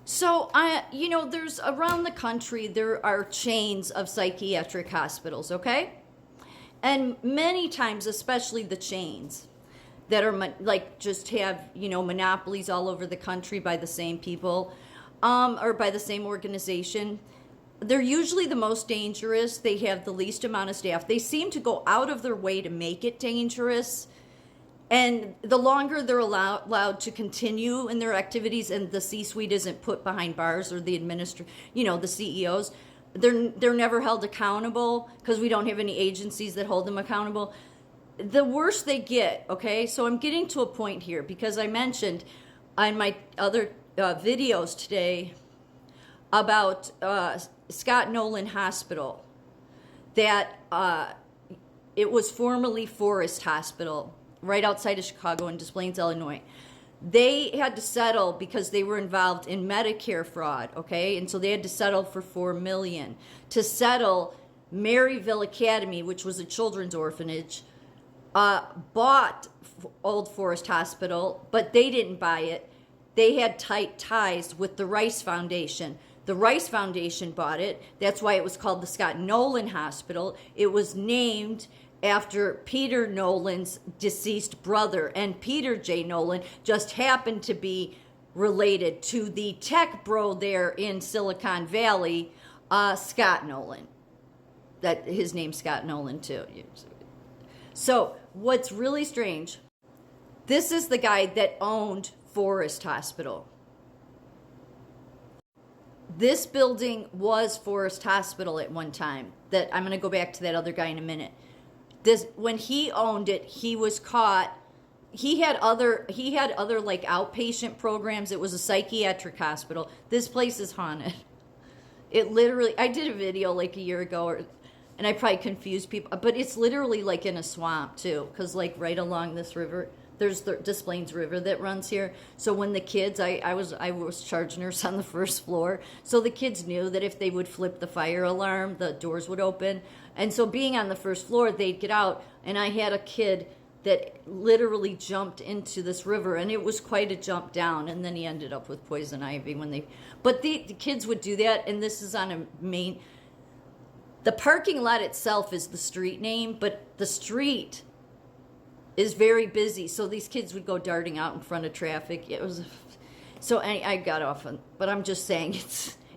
So there's around the country, there are chains of psychiatric hospitals, okay? And many times, especially the chains that are like just have, monopolies all over the country by the same people, or by the same organization. They're usually the most dangerous. They have the least amount of staff. They seem to go out of their way to make it dangerous. And the longer they're allowed to continue in their activities, and the C-suite isn't put behind bars, or the the CEOs, they're never held accountable because we don't have any agencies that hold them accountable. The worse they get, okay? So I'm getting to a point here because I mentioned on my other videos today about Scott Nolan Hospital, that it was formerly Forest Hospital, right outside of Chicago in Des Plaines, Illinois. They had to settle because they were involved in Medicare fraud, okay? And so they had to settle for $4 million. To settle, Maryville Academy, which was a children's orphanage, bought Old Forest Hospital, but they didn't buy it. They had tight ties with the Rice Foundation. The Rice Foundation bought it. That's why it was called the Scott Nolan Hospital. It was named after Peter Nolan's deceased brother. And Peter J. Nolan just happened to be related to the tech bro there in Silicon Valley, Scott Nolan. That his name's Scott Nolan too. So what's really strange, this is the guy that owned Forest Hospital. This building was Forest Hospital at one time. That I'm going to go back to that other guy in a minute. When he owned it, he was caught. He had other like outpatient programs. It was a psychiatric hospital. This place is haunted. It literally, I did a video like a year ago, and I probably confused people, but it's literally like in a swamp too, because like right along this river, there's the Des Plaines River that runs here. So when the kids, I was charge nurse on the first floor, so the kids knew that if they would flip the fire alarm, the doors would open. And so being on the first floor, they'd get out, and I had a kid that literally jumped into this river, and it was quite a jump down, and then he ended up with poison ivy but the kids would do that. And this is on a main, the parking lot itself is the street name, but the street is very busy, so these kids would go darting out in front of traffic. It was, so I got off on, but I'm just saying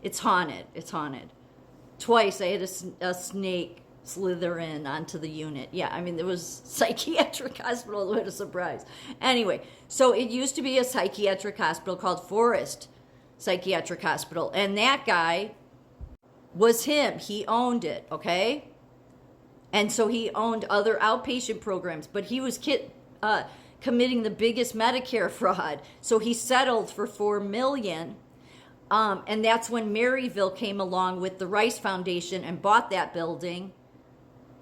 it's haunted. It's haunted. Twice I had a snake slither in onto the unit. Yeah, I mean, there was psychiatric hospital. What a surprise. Anyway, so it used to be a psychiatric hospital called Forest Psychiatric Hospital, and that guy was him. He owned it, okay? And so he owned other outpatient programs, but he was committing the biggest Medicare fraud. So he settled for $4 million. And that's when Maryville came along with the Rice Foundation and bought that building.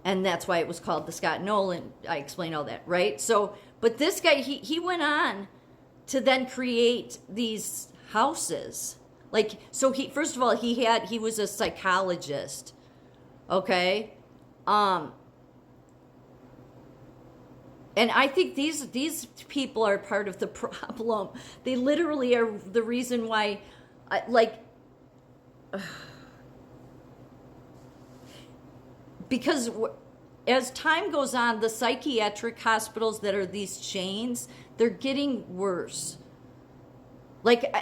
And that's why it was called the Scott Nolan. I explained all that, right? So, but this guy, he went on to then create these houses. Like, so first of all, he was a psychologist, okay? And I think these people are part of the problem. They literally are the reason why, because as time goes on, the psychiatric hospitals that are these chains, they're getting worse. Like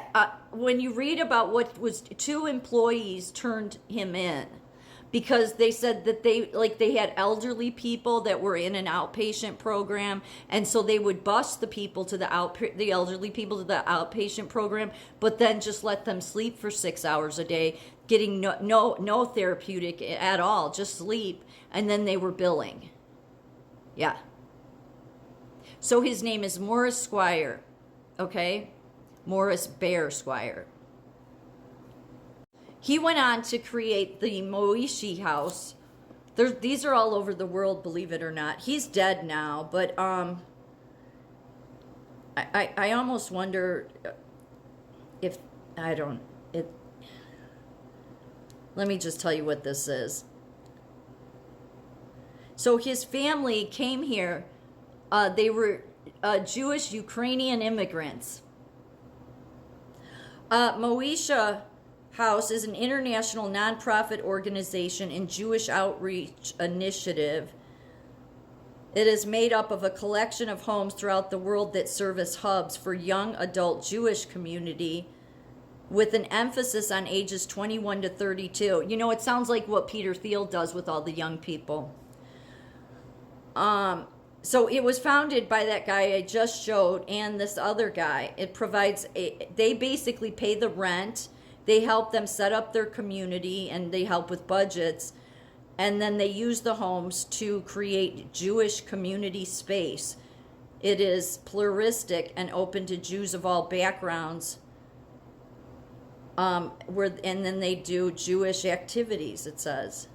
when you read about what was, 2 employees turned him in because they said that they had elderly people that were in an outpatient program, and so they would bus the people to the elderly people to the outpatient program, but then just let them sleep for 6 hours a day, getting no therapeutic at all, just sleep, and then they were billing. Yeah. So his name is Morris Squire, okay? Morris Bear Squire. He went on to create the Moishi House. These are all over the world, believe it or not. He's dead now, but I almost wonder if, let me just tell you what this is. So his family came here. They were Jewish Ukrainian immigrants. Moesha House is an international nonprofit organization and Jewish outreach initiative. It is made up of a collection of homes throughout the world that serve as hubs for young adult Jewish community with an emphasis on ages 21 to 32. You know, it sounds like what Peter Thiel does with all the young people. So it was founded by that guy I just showed and this other guy. It provides, they basically pay the rent. They help them set up their community and they help with budgets. And then they use the homes to create Jewish community space. It is pluralistic and open to Jews of all backgrounds. And then they do Jewish activities, it says.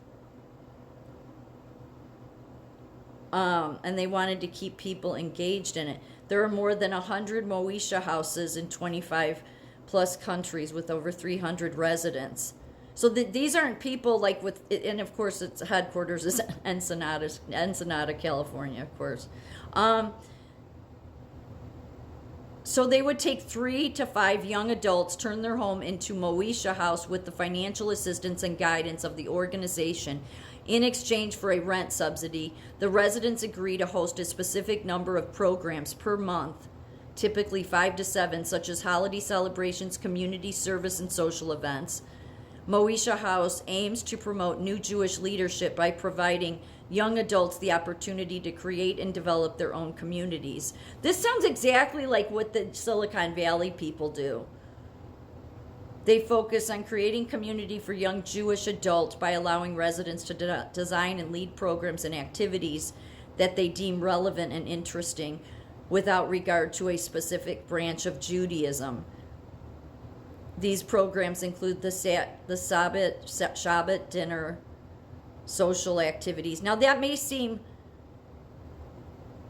And they wanted to keep people engaged in it. There are more than 100 Moesha houses in 25 plus countries with over 300 residents. So these aren't people like with, and of course its headquarters is Ensenada, California, of course. So they would take 3 to 5 young adults, turn their home into Moesha House with the financial assistance and guidance of the organization. In exchange for a rent subsidy, the residents agree to host a specific number of programs per month, typically 5 to 7, such as holiday celebrations, community service, and social events. Moesha House aims to promote new Jewish leadership by providing young adults the opportunity to create and develop their own communities. This sounds exactly like what the Silicon Valley people do. They focus on creating community for young Jewish adults by allowing residents to design and lead programs and activities that they deem relevant and interesting without regard to a specific branch of Judaism. These programs include the Shabbat dinner, social activities. Now that may seem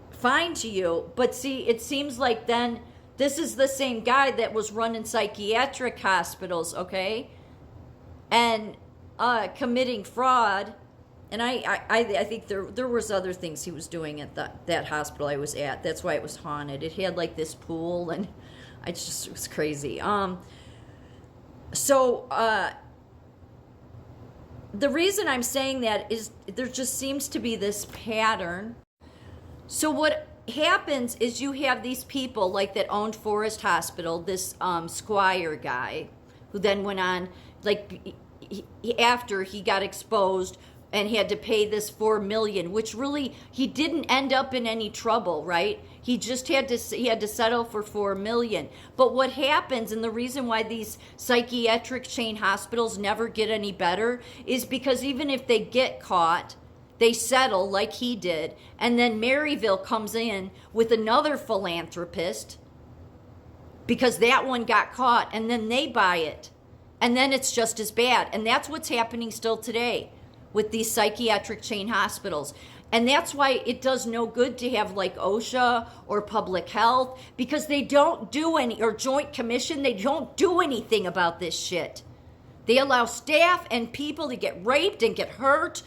fine to you, but see, it seems like then this is the same guy that was running psychiatric hospitals, okay, and committing fraud. And I think there was other things he was doing at that hospital I was at. That's why it was haunted. It had like this pool, and it was crazy. So the reason I'm saying that is there just seems to be this pattern. So what happens is you have these people like that owned Forest Hospital, this Squire guy, who then went on, like, after he got exposed and had to pay this $4 million, which really he didn't end up in any trouble, right? He just had to settle for $4 million. But what happens, and the reason why these psychiatric chain hospitals never get any better, is because even if they get caught, they settle like he did, and then Maryville comes in with another philanthropist because that one got caught, and then they buy it, and then it's just as bad. And that's what's happening still today with these psychiatric chain hospitals. And that's why it does no good to have like OSHA or public health, because they don't do any, or Joint Commission, they don't do anything about this shit. They allow staff and people to get raped and get hurt.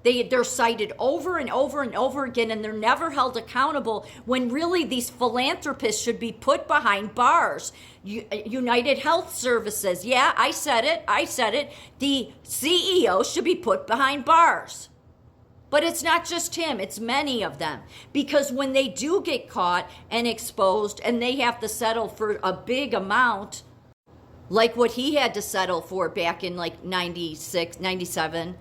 They're cited over and over and over again, and they're never held accountable, when really these philanthropists should be put behind bars. United Health Services, yeah, I said it. The CEO should be put behind bars. But it's not just him, it's many of them. Because when they do get caught and exposed and they have to settle for a big amount, like what he had to settle for back in like 96, 97,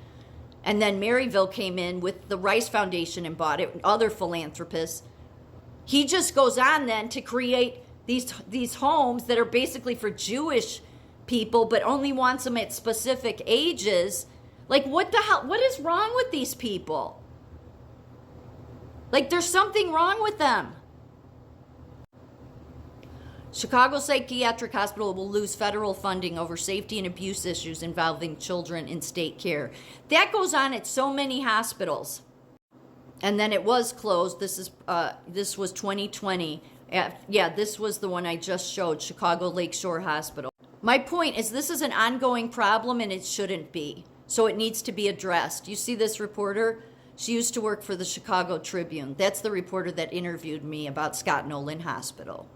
and then Maryville came in with the Rice Foundation and bought it, and other philanthropists. He just goes on then to create these homes that are basically for Jewish people, but only wants them at specific ages. Like, what the hell? What is wrong with these people? Like, there's something wrong with them. Chicago Psychiatric Hospital will lose federal funding over safety and abuse issues involving children in state care. That goes on at so many hospitals. And then it was closed. This was 2020. This was the one I just showed, Chicago Lakeshore Hospital. My point is, this is an ongoing problem, and it shouldn't be. So it needs to be addressed. You see this reporter? She used to work for the Chicago Tribune. That's the reporter that interviewed me about Scott Nolan Hospital.